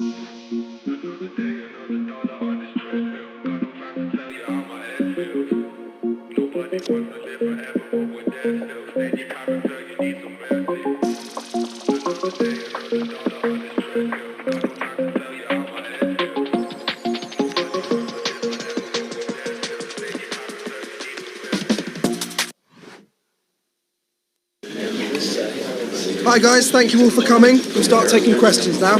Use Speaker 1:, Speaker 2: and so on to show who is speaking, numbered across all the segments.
Speaker 1: Hi guys, thank you all for coming. We'll start taking questions now.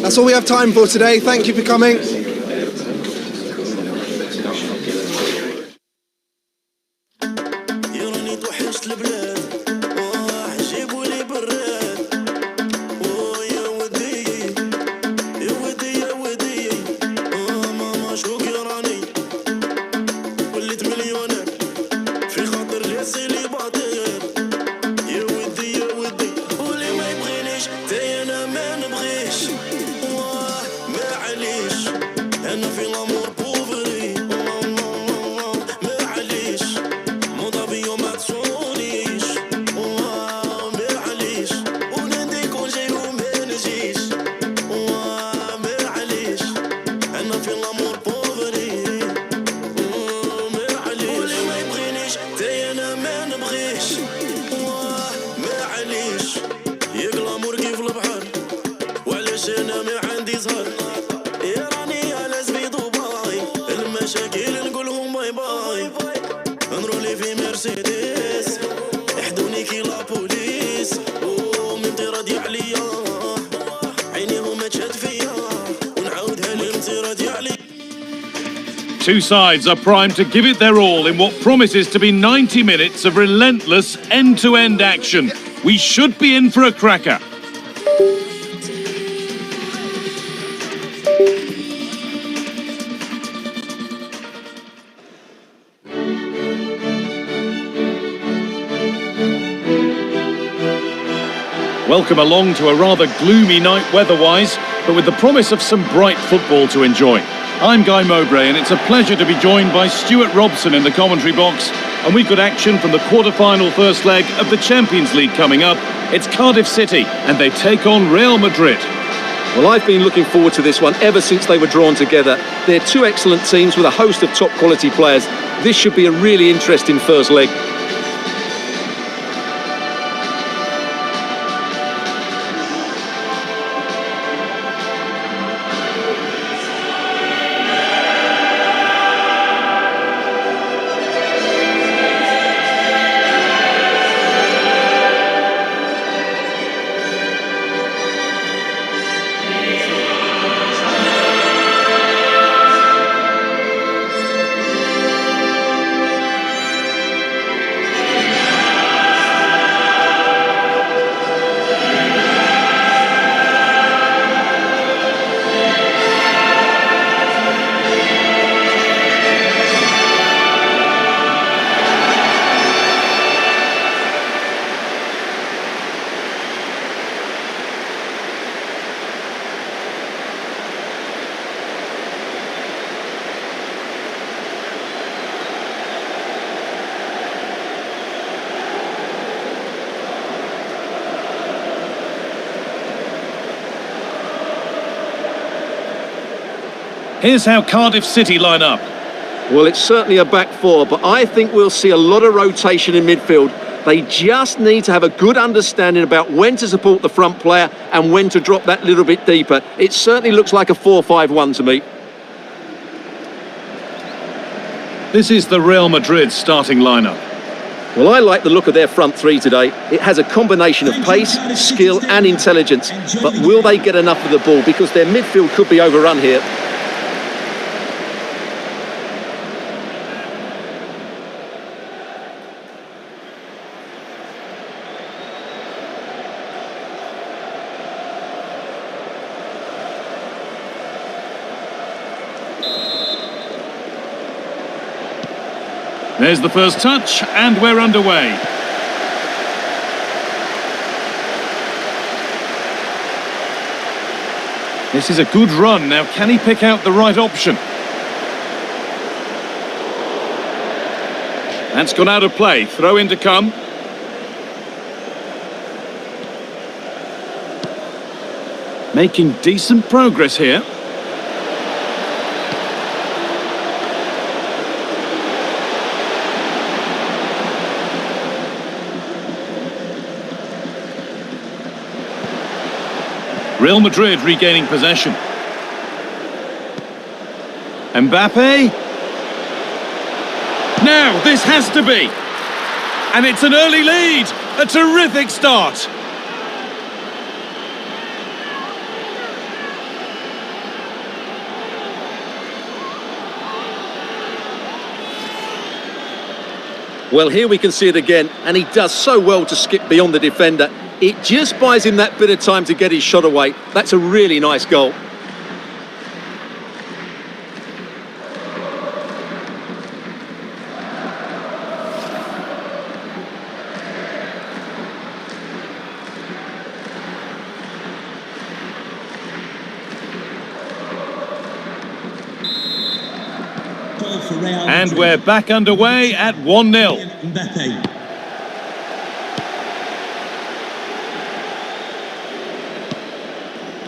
Speaker 1: That's all we have time for today. Thank you for coming.
Speaker 2: Two sides are primed to give it their all in what promises to be 90 minutes of relentless end-to-end action. We should be in for a cracker. Welcome along to a rather gloomy night weather-wise, but with the promise of some bright football to enjoy. I'm Guy Mowbray, and it's a pleasure to be joined by Stuart Robson in the commentary box. And we've got action from the quarter-final first leg of the Champions League coming up. It's Cardiff City, and they take on Real Madrid.
Speaker 3: Well, I've been looking forward to this one ever since they were drawn together. They're two excellent teams with a host of top-quality players. This should be a really interesting first leg.
Speaker 2: Here's how Cardiff City line up.
Speaker 3: Well, it's certainly a back four, but I think we'll see a lot of rotation in midfield. They just need to have a good understanding about when to support the front player and when to drop that little bit deeper. It certainly looks like a 4-5-1 to me.
Speaker 2: This is the Real Madrid starting lineup.
Speaker 3: Well, I like the look of their front three today. It has a combination of pace, skill and intelligence. But will they get enough of the ball? Because their midfield could be overrun here.
Speaker 2: There's the first touch, and we're underway. This is a good run. Now, can he pick out the right option? That's gone out of play. Throw in to come. Making decent progress here. Real Madrid regaining possession. Mbappe. Now, this has to be. And it's an early lead. A terrific start.
Speaker 3: Well, here we can see it again, and he does so well to skip beyond the defender. It just buys him that bit of time to get his shot away. That's a really nice goal.
Speaker 2: And we're back underway at 1-0.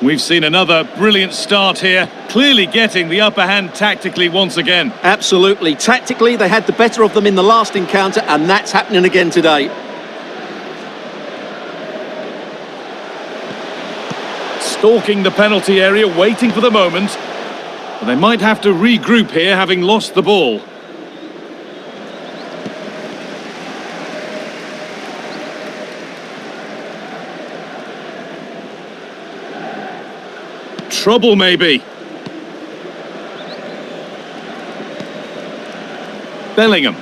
Speaker 2: We've seen another brilliant start here, clearly getting the upper hand tactically once again.
Speaker 3: Absolutely. Tactically, they had the better of them in the last encounter, and that's happening again today.
Speaker 2: Stalking the penalty area, waiting for the moment. But they might have to regroup here, having lost the ball. Trouble, maybe. Bellingham.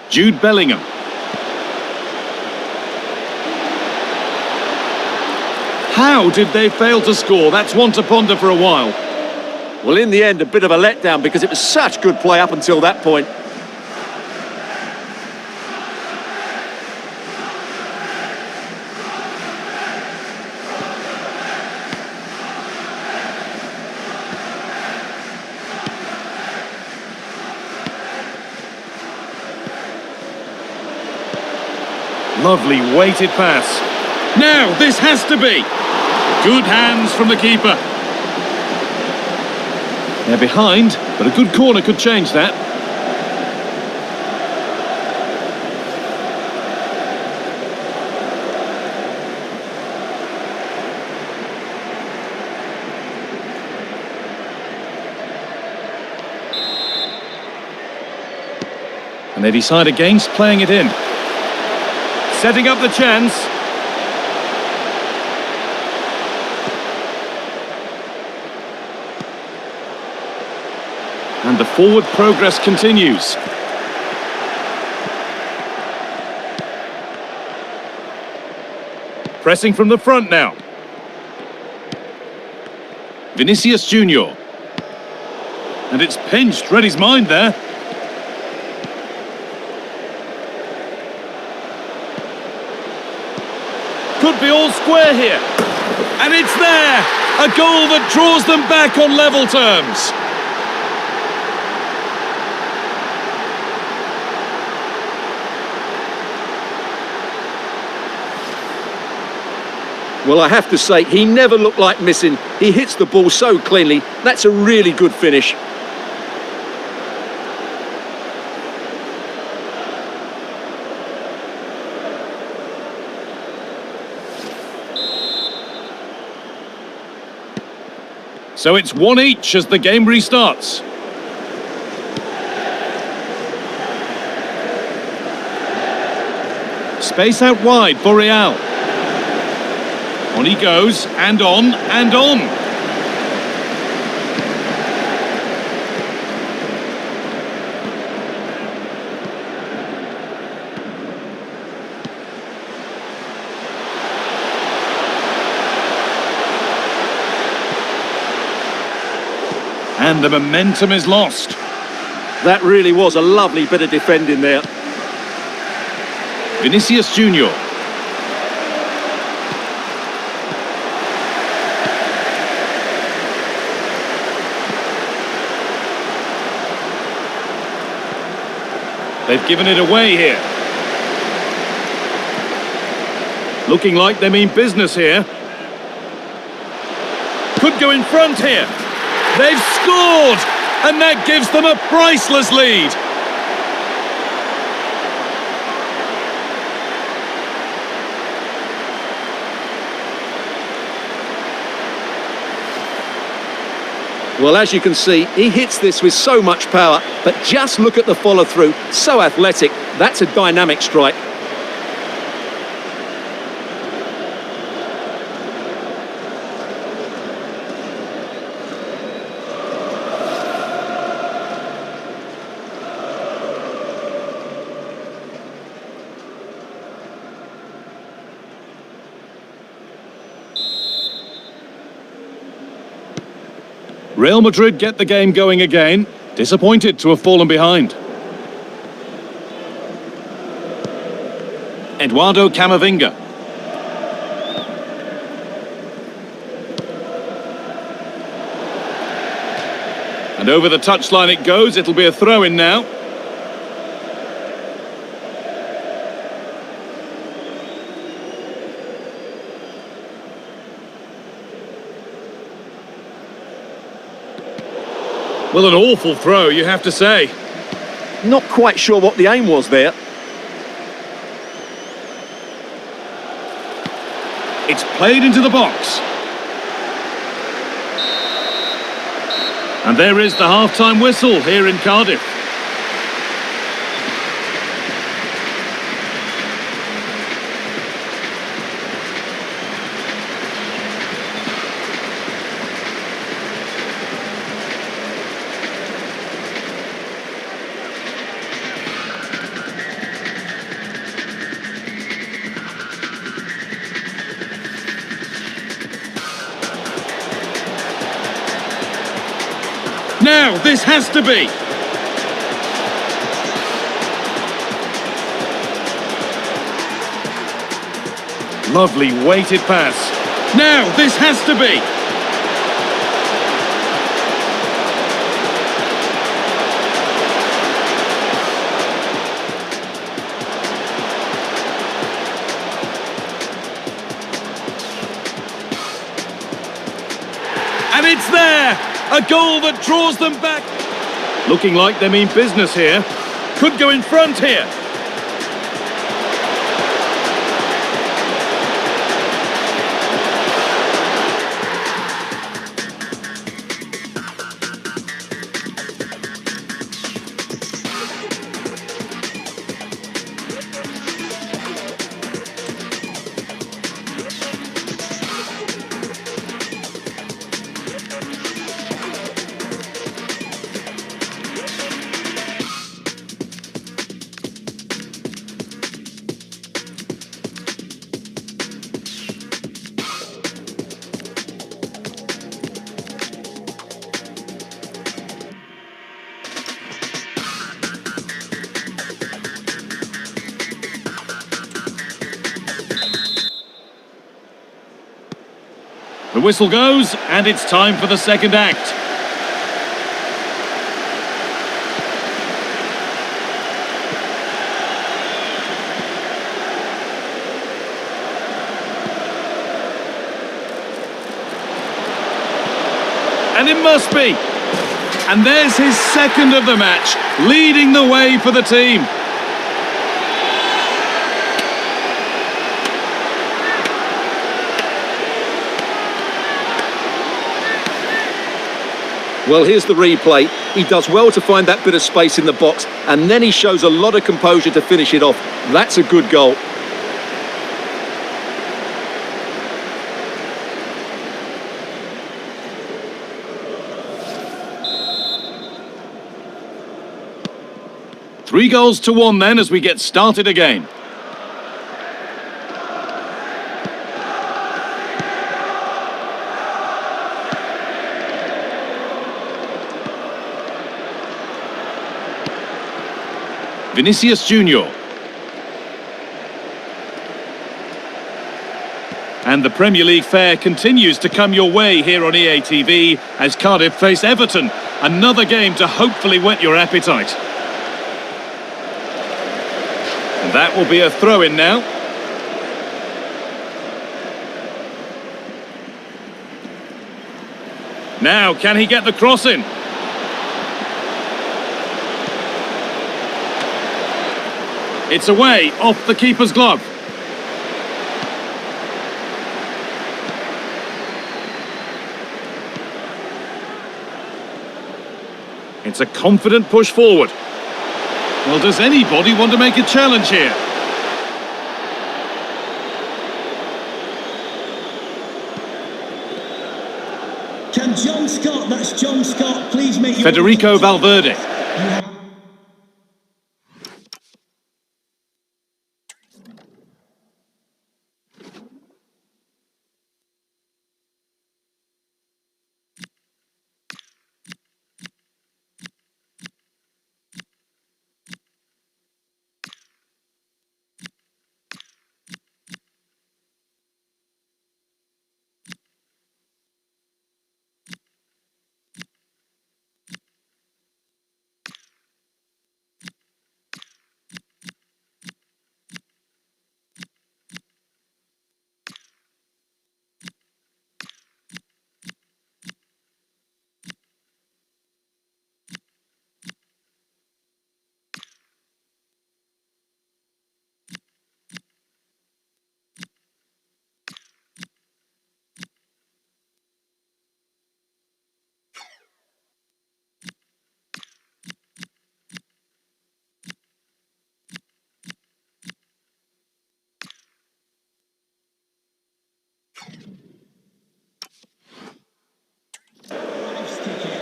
Speaker 2: Jude Bellingham. How did they fail to score? That's one to ponder for a while.
Speaker 3: Well, in the end, a bit of a letdown because it was such good play up until that point.
Speaker 2: Lovely weighted pass. Now, this has to be. Good hands from the keeper. They're behind, but a good corner could change that. And they decide against playing it in. Setting up the chance. And the forward progress continues. Pressing from the front now. Vinicius Junior. And it's pinched, read his mind there. Could be all square here. And it's there! A goal that draws them back on level terms.
Speaker 3: Well, I have to say, he never looked like missing. He hits the ball so cleanly. That's a really good finish.
Speaker 2: So it's one each as the game restarts. Space out wide for Real. On he goes, and on, and on. And the momentum is lost.
Speaker 3: That really was a lovely bit of defending there.
Speaker 2: Vinicius Junior. They've given it away here. Looking like they mean business here. Could go in front here. They've scored! And that gives them a priceless lead.
Speaker 3: Well, as you can see, he hits this with so much power, but just look at the follow-through. So athletic. That's a dynamic strike.
Speaker 2: Real Madrid get the game going again. Disappointed to have fallen behind. Eduardo Camavinga. And over the touchline it goes. It'll be a throw-in now. Well, an awful throw, you have to say.
Speaker 3: Not quite sure what the aim was there.
Speaker 2: It's played into the box. And there is the half-time whistle here in Cardiff. Now, this has to be. Lovely weighted pass. Now, this has to be. And it's there! A goal that draws them back. Looking like they mean business here. Could go in front here. The whistle goes, and it's time for the second act. And it must be. And there's his second of the match, leading the way for the team.
Speaker 3: Well, here's the replay. He does well to find that bit of space in the box, and then he shows a lot of composure to finish it off. That's a good goal.
Speaker 2: Three goals to one then as we get started again. Vinicius Junior. And the Premier League fare continues to come your way here on EA TV as Cardiff face Everton. Another game to hopefully whet your appetite. And that will be a throw-in now. Now, can he get the cross in? It's away, off the keeper's glove. It's a confident push forward. Well, does anybody want to make a challenge here?
Speaker 4: Can John Scott, that's John Scott, please make your...
Speaker 2: Federico Valverde.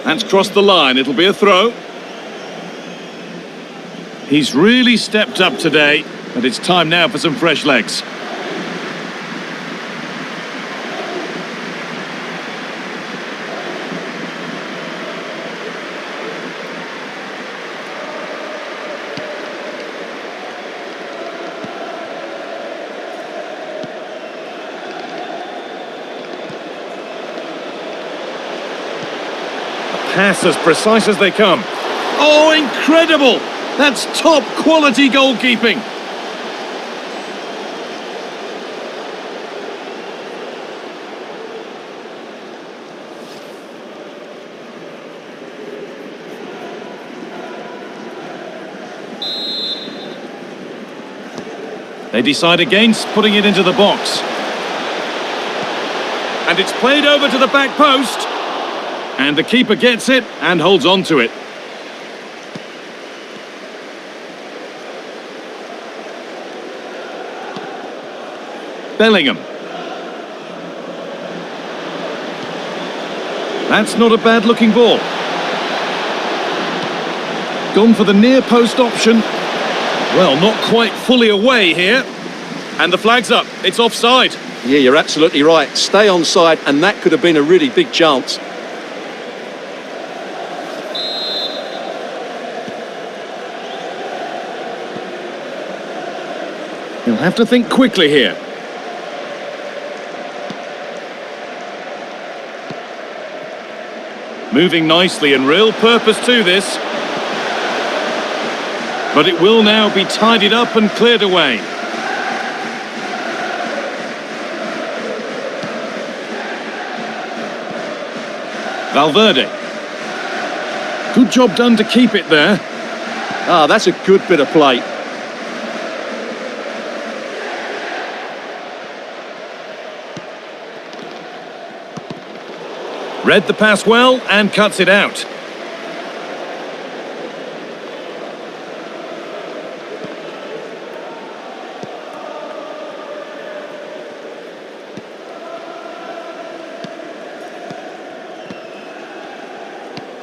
Speaker 2: That's crossed the line, it'll be a throw. He's really stepped up today, and it's time now for some fresh legs. Pass as precise as they come. Oh, incredible! That's top quality goalkeeping. They decide against putting it into the box. And it's played over to the back post. And the keeper gets it and holds on to it. Bellingham. That's not a bad looking ball. Gone for the near post option. Well, not quite fully away here. And the flag's up. It's offside.
Speaker 3: Yeah, you're absolutely right. Stay onside, and that could have been a really big chance.
Speaker 2: He'll have to think quickly here. Moving nicely and real purpose to this. But it will now be tidied up and cleared away. Valverde. Good job done to keep it there.
Speaker 3: Ah, that's a good bit of play.
Speaker 2: Read the pass well and cuts it out.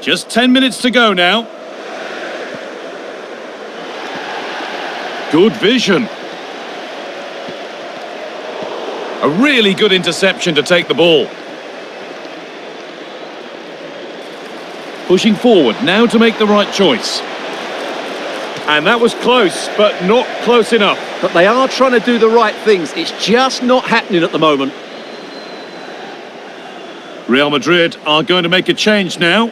Speaker 2: Just 10 minutes to go now. Good vision. A really good interception to take the ball. Pushing forward, now to make the right choice. And that was close, but not close enough.
Speaker 3: But they are trying to do the right things. It's just not happening at the moment.
Speaker 2: Real Madrid are going to make a change now.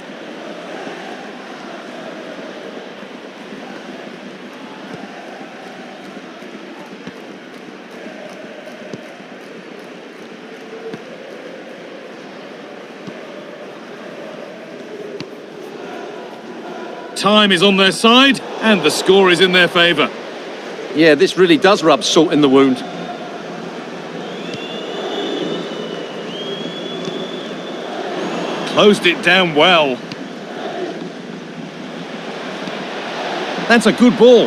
Speaker 2: Time is on their side, and the score is in their favour.
Speaker 3: Yeah, this really does rub salt in the wound.
Speaker 2: Closed it down well. That's a good ball.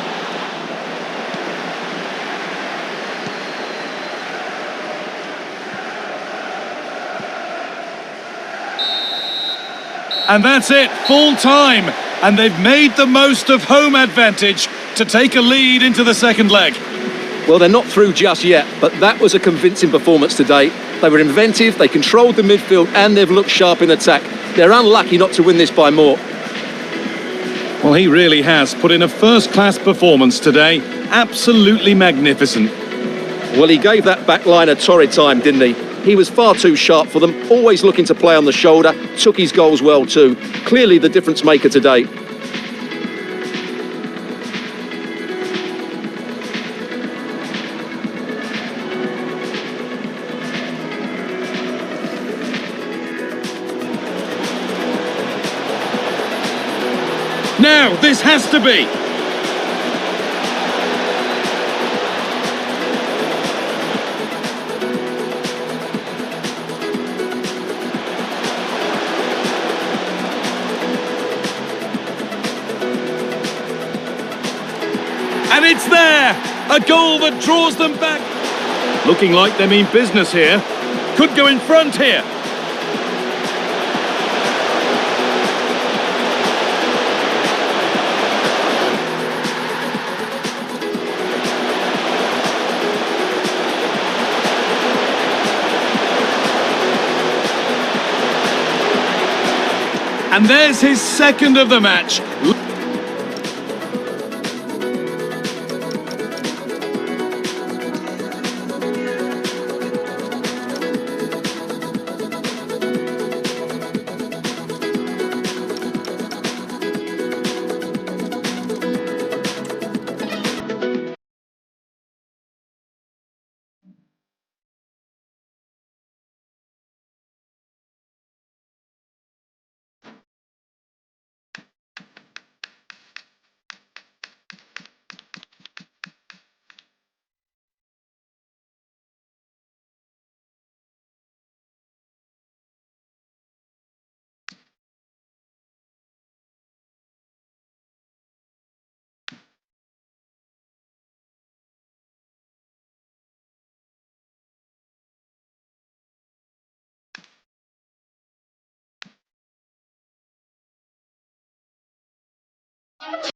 Speaker 2: And that's it, full time. And they've made the most of home advantage to take a lead into the second leg.
Speaker 3: Well, they're not through just yet, but that was a convincing performance today. They were inventive, they controlled the midfield, and they've looked sharp in attack. They're unlucky not to win this by more.
Speaker 2: Well, he really has put in a first-class performance today. Absolutely magnificent.
Speaker 3: Well, he gave that back line a torrid time, didn't he? He was far too sharp for them, always looking to play on the shoulder, took his goals well too. Clearly the difference maker today.
Speaker 2: Now, this has to be. And it's there! A goal that draws them back. Looking like they mean business here. Could go in front here. And there's his second of the match.